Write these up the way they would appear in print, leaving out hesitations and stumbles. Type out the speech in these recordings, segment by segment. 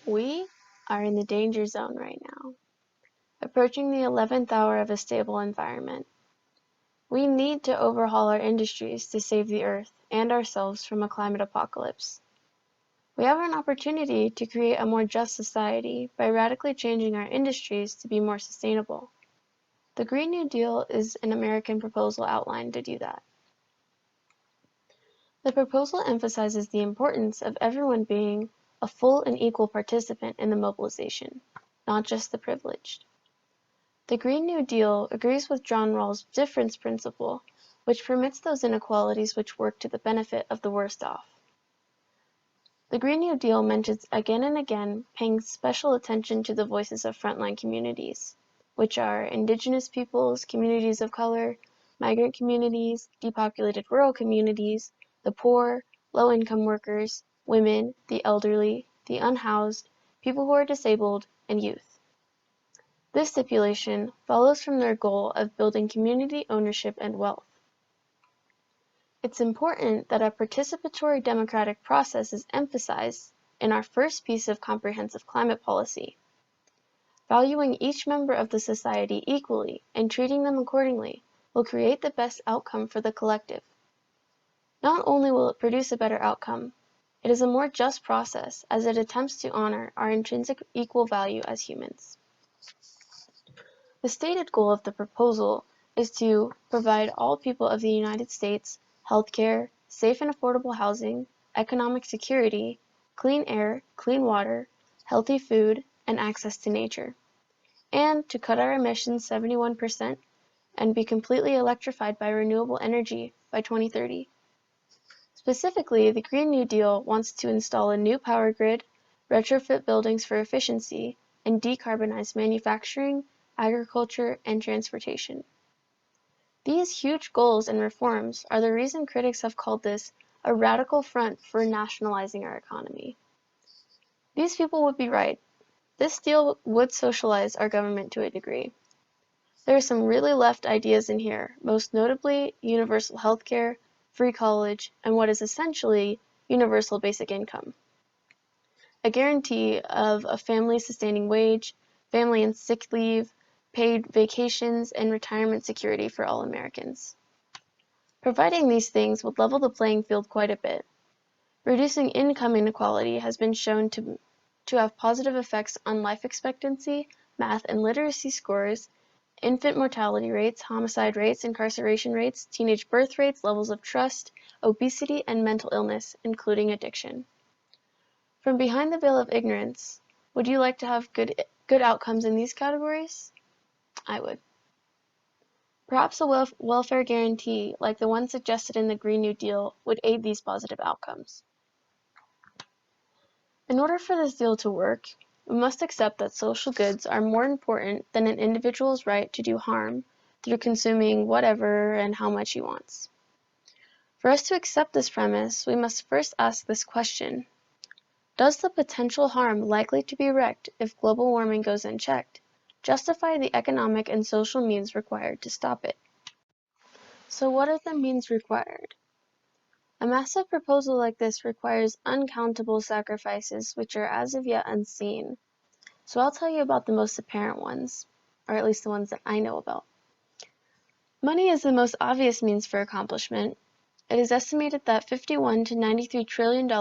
We are in the danger zone right now, approaching the 11th hour of a stable environment. We need to overhaul our industries to save the Earth and ourselves from a climate apocalypse. We have an opportunity to create a more just society by radically changing our industries to be more sustainable. The Green New Deal is an American proposal outlined to do that. The proposal emphasizes the importance of everyone being a full and equal participant in the mobilization, not just the privileged. The Green New Deal agrees with John Rawls' difference principle, which permits those inequalities which work to the benefit of the worst off. The Green New Deal mentions again and again paying special attention to the voices of frontline communities, which are Indigenous peoples, communities of color, migrant communities, depopulated rural communities, the poor, low-income workers, women, the elderly, the unhoused, people who are disabled, and youth. This stipulation follows from their goal of building community ownership and wealth. It's important that a participatory democratic process is emphasized in our first piece of comprehensive climate policy. Valuing each member of the society equally and treating them accordingly will create the best outcome for the collective. Not only will it produce a better outcome, it is a more just process as it attempts to honor our intrinsic equal value as humans. The stated goal of the proposal is to provide all people of the United States healthcare, safe and affordable housing, economic security, clean air, clean water, healthy food, and access to nature, and to cut our emissions 71% and be completely electrified by renewable energy by 2030. Specifically, the Green New Deal wants to install a new power grid, retrofit buildings for efficiency, and decarbonize manufacturing, agriculture, and transportation. These huge goals and reforms are the reason critics have called this a radical front for nationalizing our economy. These people would be right. This deal would socialize our government to a degree. There are some really left ideas in here, most notably universal healthcare, free college, and what is essentially universal basic income. A guarantee of a family-sustaining wage, family and sick leave, paid vacations, and retirement security for all Americans. Providing these things would level the playing field quite a bit. Reducing income inequality has been shown to have positive effects on life expectancy, math and literacy scores, infant mortality rates, homicide rates, incarceration rates, teenage birth rates, levels of trust, obesity, and mental illness, including addiction. From behind the veil of ignorance, would you like to have good outcomes in these categories? I would. Perhaps a welfare guarantee, like the one suggested in the Green New Deal, would aid these positive outcomes. In order for this deal to work, we must accept that social goods are more important than an individual's right to do harm through consuming whatever and how much he wants. For us to accept this premise, we must first ask this question: does the potential harm likely to be wreaked if global warming goes unchecked justify the economic and social means required to stop it? So what are the means required? A massive proposal like this requires uncountable sacrifices which are as of yet unseen. So I'll tell you about the most apparent ones, or at least the ones that I know about. Money is the most obvious means for accomplishment. It is estimated that $51 to $93 trillion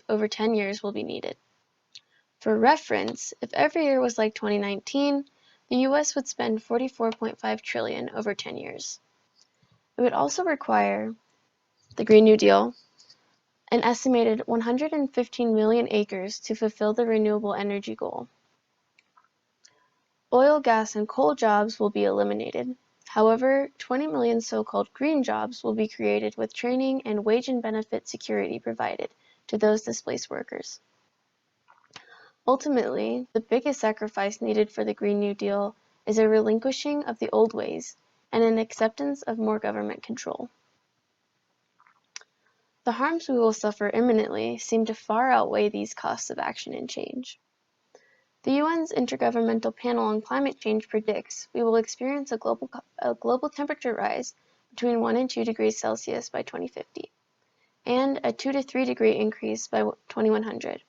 over 10 years will be needed. For reference, if every year was like 2019, the US would spend $44.5 trillion over 10 years. It would also require the Green New Deal, an estimated 115 million acres to fulfill the renewable energy goal. Oil, gas, and coal jobs will be eliminated. However, 20 million so-called green jobs will be created with training and wage and benefit security provided to those displaced workers. Ultimately, the biggest sacrifice needed for the Green New Deal is a relinquishing of the old ways and an acceptance of more government control. The harms we will suffer imminently seem to far outweigh these costs of action and change. The UN's Intergovernmental Panel on Climate Change predicts we will experience a global temperature rise between 1 and 2 degrees Celsius by 2050, and a 2 to 3 degree increase by 2100.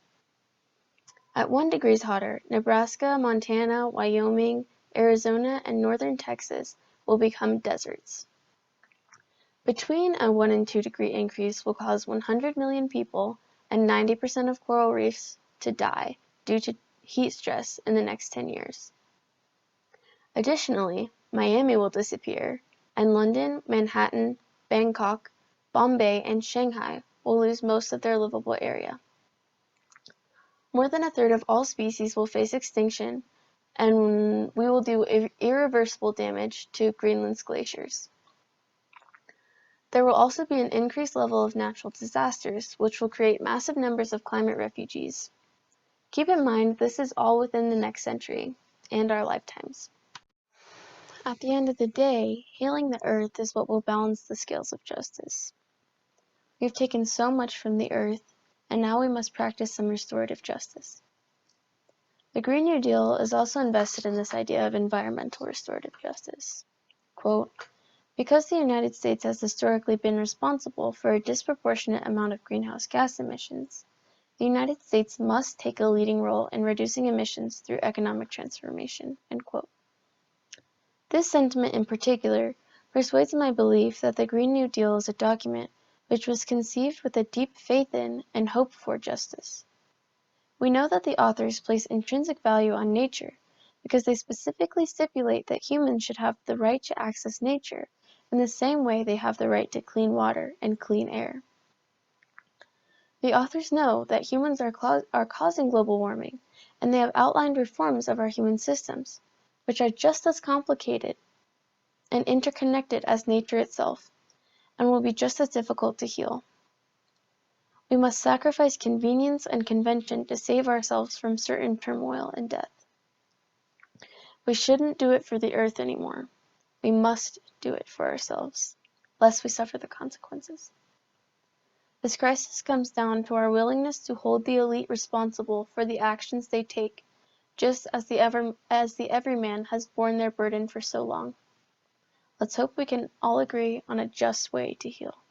At 1 degree hotter, Nebraska, Montana, Wyoming, Arizona, and northern Texas will become deserts. Between a 1 and 2 degree increase will cause 100 million people and 90% of coral reefs to die due to heat stress in the next 10 years. Additionally, Miami will disappear, and London, Manhattan, Bangkok, Bombay, and Shanghai will lose most of their livable area. More than a third of all species will face extinction, and we will do irreversible damage to Greenland's glaciers. There will also be an increased level of natural disasters, which will create massive numbers of climate refugees. Keep in mind, this is all within the next century and our lifetimes. At the end of the day, healing the earth is what will balance the scales of justice. We've taken so much from the earth, and now we must practice some restorative justice. The Green New Deal is also invested in this idea of environmental restorative justice. Quote, because the United States has historically been responsible for a disproportionate amount of greenhouse gas emissions, the United States must take a leading role in reducing emissions through economic transformation. End quote. This sentiment in particular persuades my belief that the Green New Deal is a document which was conceived with a deep faith in and hope for justice. We know that the authors place intrinsic value on nature because they specifically stipulate that humans should have the right to access nature in the same way they have the right to clean water and clean air. The authors know that humans are causing global warming, and they have outlined reforms of our human systems, which are just as complicated and interconnected as nature itself, and will be just as difficult to heal. We must sacrifice convenience and convention to save ourselves from certain turmoil and death. We shouldn't do it for the earth anymore. We must do it for ourselves, lest we suffer the consequences. This crisis comes down to our willingness to hold the elite responsible for the actions they take, just as the everyman has borne their burden for so long. Let's hope we can all agree on a just way to heal.